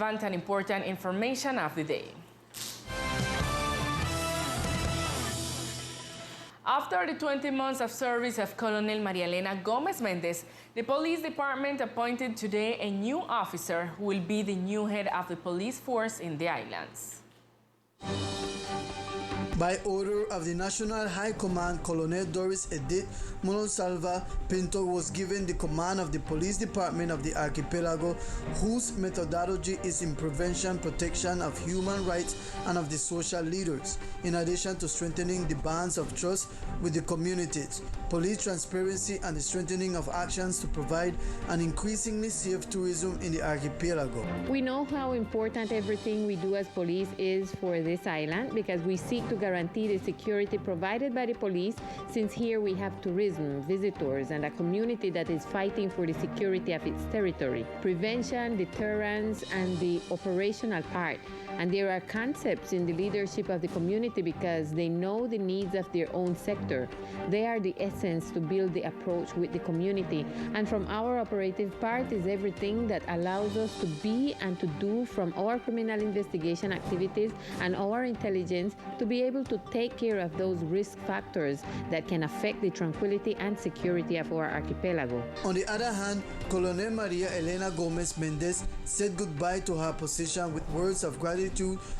relevant and important information of the day. After the 20 months of service of Colonel Maria Elena Gomez Mendez, the police department appointed today a new officer who will be the new head of the police force in the islands. By order of the National High Command, Colonel Doris Edith Monosalva Pinto was given the command of the police department of the archipelago, whose methodology is in prevention, protection of human rights and of the social leaders, in addition to strengthening the bonds of trust with the communities, police transparency, and the strengthening of actions to provide an increasingly safe tourism in the archipelago. We know how important everything we do as police is for this island, because we seek to guarantee the security provided by the police, since here we have tourism, visitors, and a community that is fighting for the security of its territory. Prevention, deterrence, and the operational part. And there are concepts in the leadership of the community because they know the needs of their own sector. They are the essence to build the approach with the community. And from our operative part is everything that allows us to be and to do, from our criminal investigation activities and our intelligence, to be able to take care of those risk factors that can affect the tranquility and security of our archipelago. On the other hand, Colonel Maria Elena Gomez Mendez said goodbye to her position with words of gratitude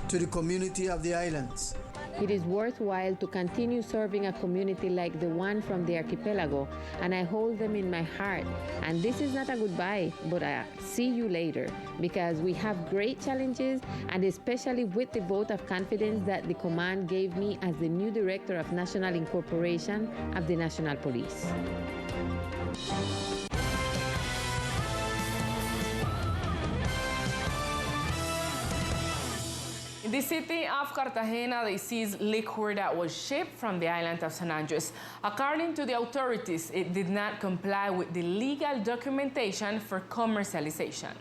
to the community of the islands. It is worthwhile to continue serving a community like the one from the archipelago, and I hold them in my heart. And this is not a goodbye, but a see you later, because we have great challenges, and especially with the vote of confidence that the command gave me as the new Director of National Incorporation of the National Police. In the city of Cartagena, they seized liquor that was shipped from the island of San Andres. According to the authorities, it did not comply with the legal documentation for commercialization.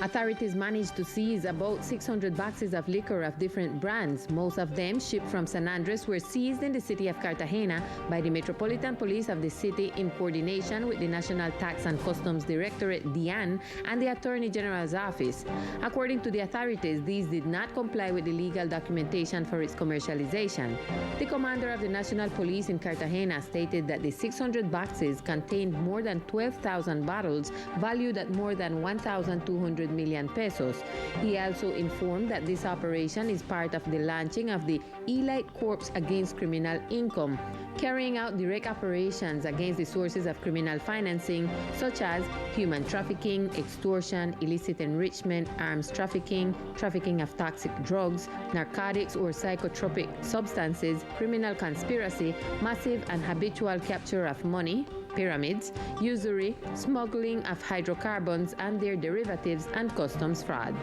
Authorities managed to seize about 600 boxes of liquor of different brands. Most of them, shipped from San Andres, were seized in the city of Cartagena by the Metropolitan Police of the city in coordination with the National Tax and Customs Directorate, DIAN, and the Attorney General's office. According to the authorities, these did not comply with the legal documentation for its commercialization. The commander of the National Police in Cartagena stated that the 600 boxes contained more than 12,000 bottles valued at more than 1,200 million pesos. He also informed that this operation is part of the launching of the Elite Corps Against Criminal Income, carrying out direct operations against the sources of criminal financing, such as human trafficking, extortion, illicit enrichment, arms trafficking, trafficking of toxic drugs, narcotics or psychotropic substances, criminal conspiracy, massive and habitual capture of money, pyramids, usury, smuggling of hydrocarbons and their derivatives, and customs fraud.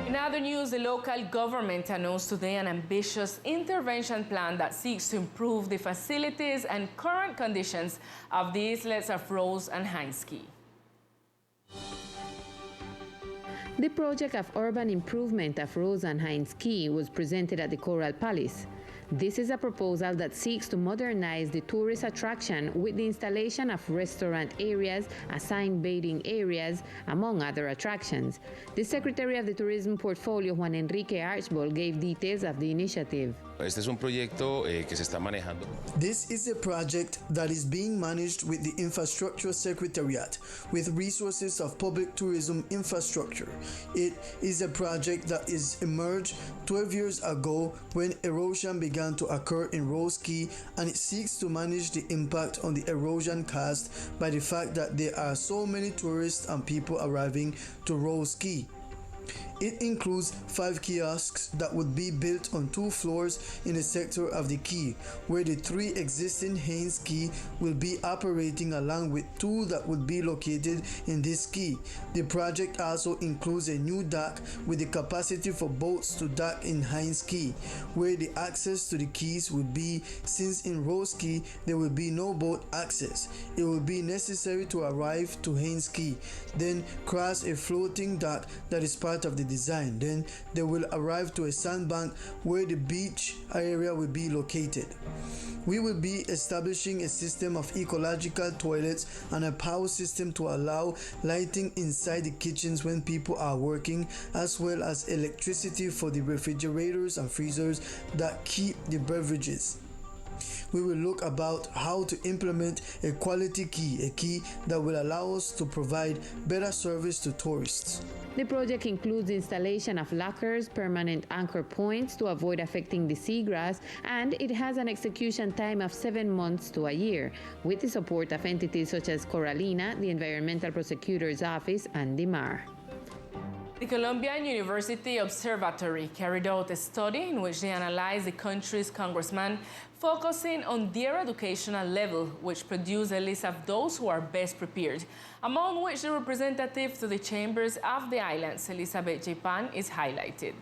In other news, the local government announced today an ambitious intervention plan that seeks to improve the facilities and current conditions of the islets of Rose and Hinds Cay. The project of urban improvement of Rose and Hinds Cay was presented at the Coral Palace. This is a proposal that seeks to modernize the tourist attraction with the installation of restaurant areas, assigned bathing areas, among other attractions. The Secretary of the Tourism Portfolio, Juan Enrique Archbold, gave details of the initiative. Este es un proyecto que se está manejando. This is a project that is being managed with the Infrastructure Secretariat with resources of public tourism infrastructure. It is a project that is emerged 12 years ago when erosion began to occur in Rose Cay, and it seeks to manage the impact on the erosion caused by the fact that there are so many tourists and people arriving to Rose Cay. It includes 5 kiosks that would be built on 2 floors in the sector of the quay, where the 3 existing Hinds Cay will be operating, along with 2 that would be located in this quay. The project also includes a new dock with the capacity for boats to dock in Hinds Cay, where the access to the quays would be, since in Rose Cay there will be no boat access. It will be necessary to arrive to Hinds Cay, then cross a floating dock that is part of the design. Then they will arrive to a sandbank where the beach area will be located. We will be establishing a system of ecological toilets and a power system to allow lighting inside the kitchens when people are working, as well as electricity for the refrigerators and freezers that keep the beverages. We will look about how to implement a quality key, a key that will allow us to provide better service to tourists. The project includes installation of lockers, permanent anchor points to avoid affecting the seagrass, and it has an execution time of 7 months to a year, with the support of entities such as Coralina, the Environmental Prosecutor's Office, and the MAR. The Colombian University Observatory carried out a study in which they analyzed the country's congressmen, focusing on their educational level, which produced a list of those who are best prepared, among which the representative to the chambers of the islands, Elizabeth J. Pan, is highlighted.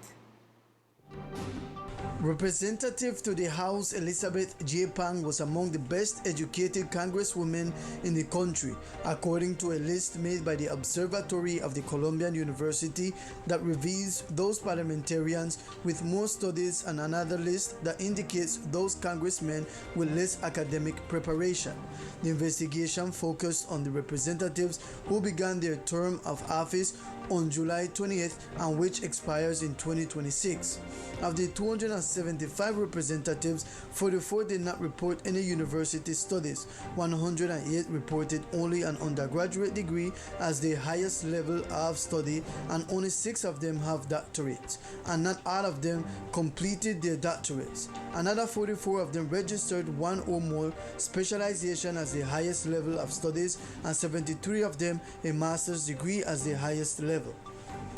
Representative to the House Elizabeth J. Pang was among the best educated congresswomen in the country, according to a list made by the Observatory of the Colombian University that reveals those parliamentarians with more studies, and another list that indicates those congressmen with less academic preparation. The investigation focused on the representatives who began their term of office on July 20th and which expires in 2026. Of the 275 representatives, 44 did not report any university studies. 108 reported only an undergraduate degree as their highest level of study, and only 6 of them have doctorates, and not all of them completed their doctorates. Another 44 of them registered one or more specialization as their highest level of studies, and 73 of them a master's degree as their highest level.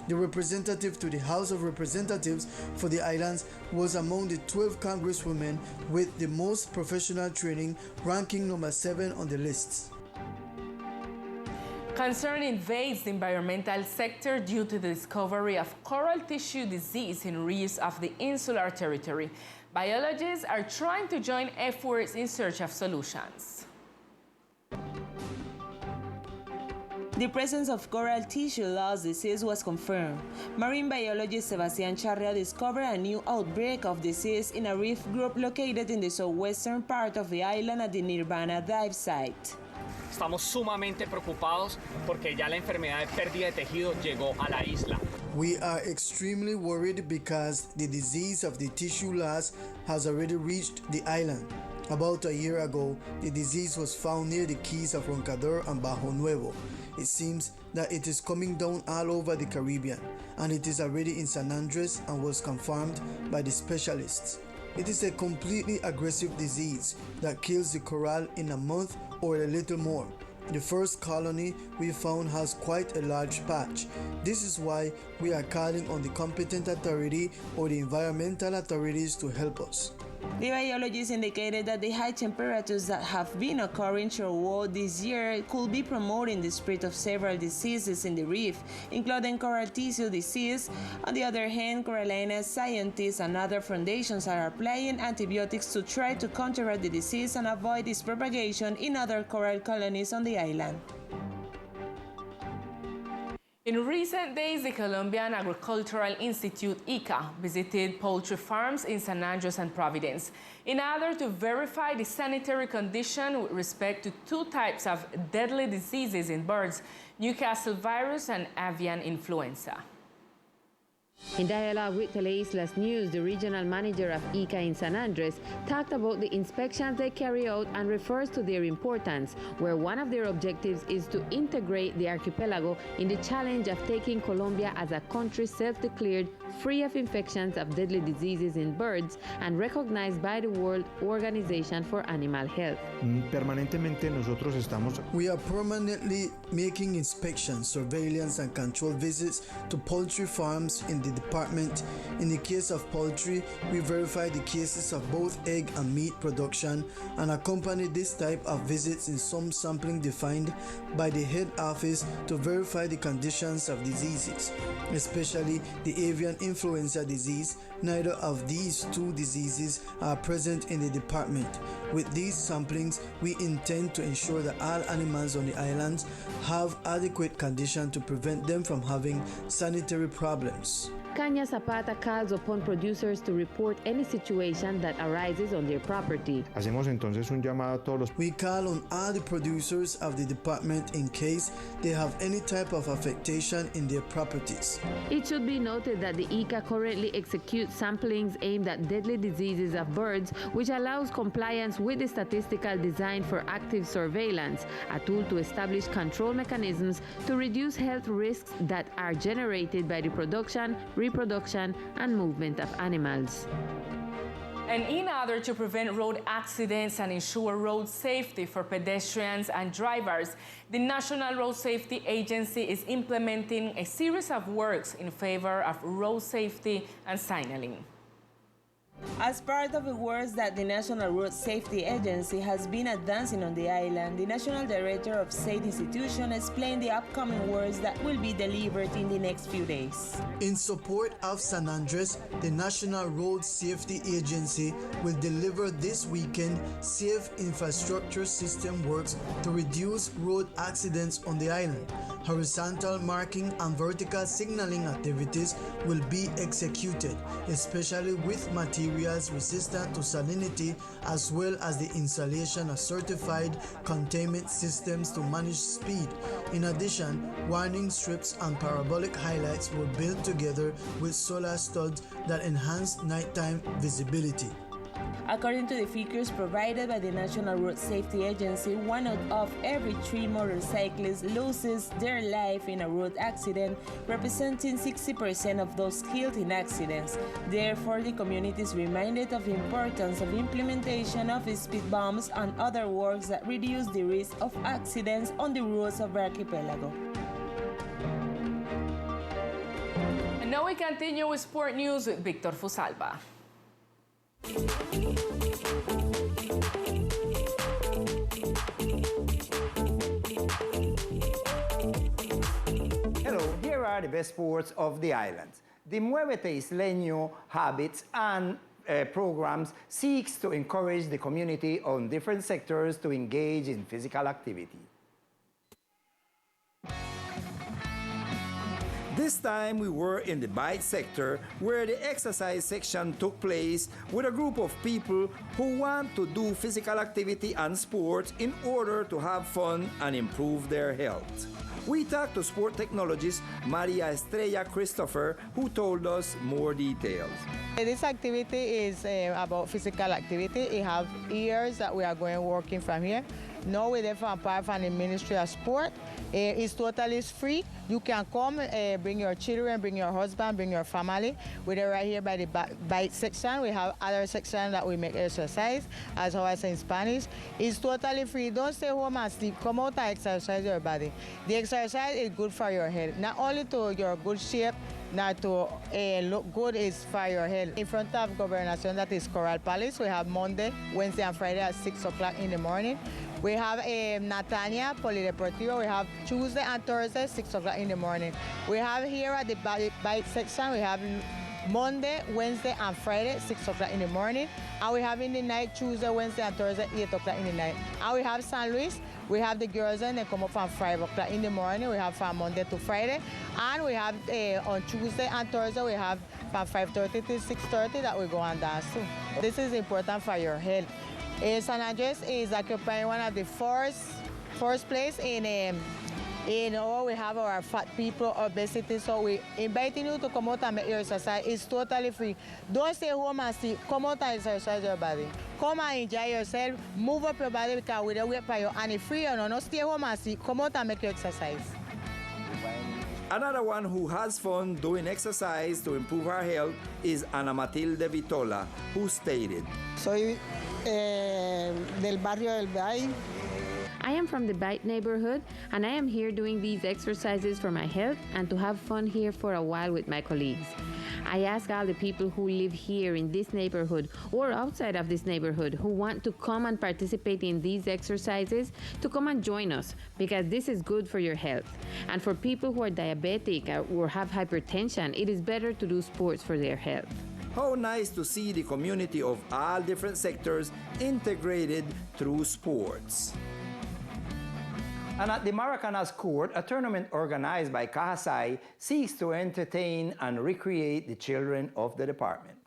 The representative to the House of Representatives for the islands was among the 12 congresswomen with the most professional training, ranking number 7 on the list. Concern invades the environmental sector due to the discovery of coral tissue disease in reefs of the insular territory. Biologists are trying to join efforts in search of solutions. The presence of coral tissue loss disease was confirmed. Marine biologist Sebastián Charrea discovered a new outbreak of disease in a reef group located in the southwestern part of the island at the Nirvana dive site. Estamos sumamente preocupados porque ya la enfermedad de pérdida de tejido llegó a la isla. We are extremely worried because the disease of the tissue loss has already reached the island. About a year ago, the disease was found near the keys of Roncador and Bajo Nuevo. It seems that it is coming down all over the Caribbean, and it is already in San Andres and was confirmed by the specialists. It is a completely aggressive disease that kills the coral in a month or a little more. The first colony we found has quite a large patch. This is why we are calling on the competent authority or the environmental authorities to help us. The biologists indicated that the high temperatures that have been occurring throughout this year could be promoting the spread of several diseases in the reef, including coral tissue disease. On the other hand, Coralina scientists and other foundations are applying antibiotics to try to counteract the disease and avoid its propagation in other coral colonies on the island. In recent days, the Colombian Agricultural Institute, ICA, visited poultry farms in San Andres and Providence in order to verify the sanitary condition with respect to 2 types of deadly diseases in birds, Newcastle virus and avian influenza. In dialogue with Teleislas News, the regional manager of ICA in San Andres talked about the inspections they carry out and refers to their importance, where one of their objectives is to integrate the archipelago in the challenge of taking Colombia as a country self-declared free of infections of deadly diseases in birds and recognized by the World Organization for Animal Health. Permanentemente nosotros estamos. We are permanently making inspections, surveillance and control visits to poultry farms in the department. In the case of poultry, we verify the cases of both egg and meat production and accompany this type of visits in some sampling defined by the head office to verify the conditions of diseases, especially the avian influenza disease, neither of these two diseases are present in the department. With these samplings, we intend to ensure that all animals on the islands have adequate conditions to prevent them from having sanitary problems. Caña Zapata calls upon producers to report any situation that arises on their property. Hacemos entonces un llamado a todos los We call on all the producers of the department in case they have any type of affectation in their properties. It should be noted that the ICA currently executes samplings aimed at deadly diseases of birds, which allows compliance with the statistical design for active surveillance, a tool to establish control mechanisms to reduce health risks that are generated by the production, reproduction, and movement of animals. And in order to prevent road accidents and ensure road safety for pedestrians and drivers, the National Road Safety Agency is implementing a series of works in favor of road safety and signaling. As part of the works that the National Road Safety Agency has been advancing on the island, the National Director of State Institution explained the upcoming works that will be delivered in the next few days. In support of San Andres, the National Road Safety Agency will deliver this weekend safe infrastructure system works to reduce road accidents on the island. Horizontal marking and vertical signaling activities will be executed, especially with materials resistant to salinity, as well as the installation of certified containment systems to manage speed. In addition, warning strips and parabolic highlights were built together with solar studs that enhance nighttime visibility. According to the figures provided by the National Road Safety Agency, 1 out of every 3 motorcyclists loses their life in a road accident, representing 60% of those killed in accidents. Therefore, the community is reminded of the importance of implementation of speed bumps and other works that reduce the risk of accidents on the roads of the archipelago. And now we continue with sport news with Victor Fusalba. Hello, here are the best sports of the islands. The Muévete Isleño habits and programs seeks to encourage the community on different sectors to engage in physical activity. This time we were in the bike sector where the exercise section took place with a group of people who want to do physical activity and sports in order to have fun and improve their health. We talked to sport technologist Maria Estrella Christopher, who told us more details. This activity is about physical activity. It has years that we are working from here. Now we are part from the Ministry of Sport. It's totally free. You can come, bring your children, bring your husband, bring your family. We're right here by the bike section. We have other sections that we make exercise, as how I say in Spanish. It's totally free. Don't stay home and sleep. Come out and exercise your body. The exercise is good for your health, not only to your good shape, not to look good, is for your health. In front of Gobernación, that is Coral Palace, we have Monday, Wednesday, and Friday at 6 o'clock in the morning. We have Natania, Polideportivo. We have Tuesday and Thursday, 6 o'clock in the morning. We have here at the bike section, we have Monday, Wednesday, and Friday, 6 o'clock in the morning. And we have in the night, Tuesday, Wednesday, and Thursday, 8 o'clock in the night. And we have San Luis. We have the girls and they come up from 5 o'clock in the morning. We have from Monday to Friday. And we have on Tuesday and Thursday, we have from 5:30 to 6:30 that we go and dance too. This is important for your health. San Andres is occupying one of the first place in we have our fat people, obesity, so we inviting you to come out and make your exercise. It's totally free. Don't stay home and sleep. Come out and exercise your body. Come and enjoy yourself. Move up your body because we don't wait for you. And if free or no, stay home and sleep. Come out and make your exercise. Another one who has fun doing exercise to improve her health is Ana Matilde Vitola, who stated, Soy del barrio del Bay. I am from the Bight neighborhood, and I am here doing these exercises for my health and to have fun here for a while with my colleagues. I ask all the people who live here in this neighborhood or outside of this neighborhood who want to come and participate in these exercises to come and join us, because this is good for your health. And for people who are diabetic or have hypertension, it is better to do sports for their health. How nice to see the community of all different sectors integrated through sports. And at the Maracanas Court, a tournament organized by Kahasai seeks to entertain and recreate the children of the department.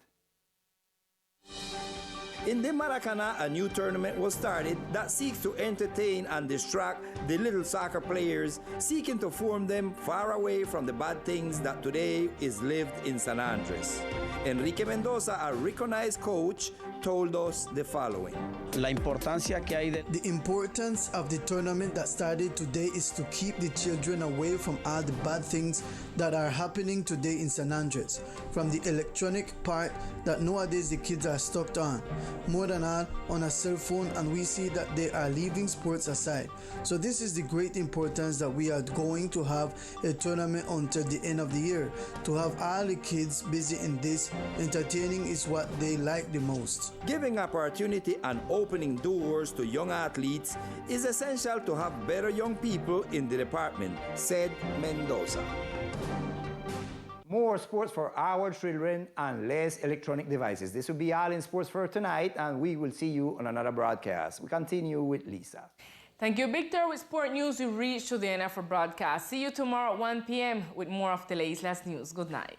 In the Maracana, a new tournament was started that seeks to entertain and distract the little soccer players, seeking to form them far away from the bad things that today is lived in San Andres. Enrique Mendoza, a recognized coach, told us the following. La importancia que hay de... The importance of the tournament that started today is to keep the children away from all the bad things that are happening today in San Andres, from the electronic part that nowadays the kids are stuck on, more than all on a cell phone, and we see that they are leaving sports aside. So this is the great importance that we are going to have a tournament until the end of the year, to have all the kids busy in this. Entertaining is what they like the most. Giving opportunity and opening doors to young athletes is essential to have better young people in the department, said Mendoza. More sports for our children and less electronic devices. This will be all in sports for tonight, and we will see you on another broadcast. We continue with Lisa. Thank you, Victor. With sport news, we reach to the end of our broadcast. See you tomorrow at 1 p.m. with more of Teleislas news. Good night.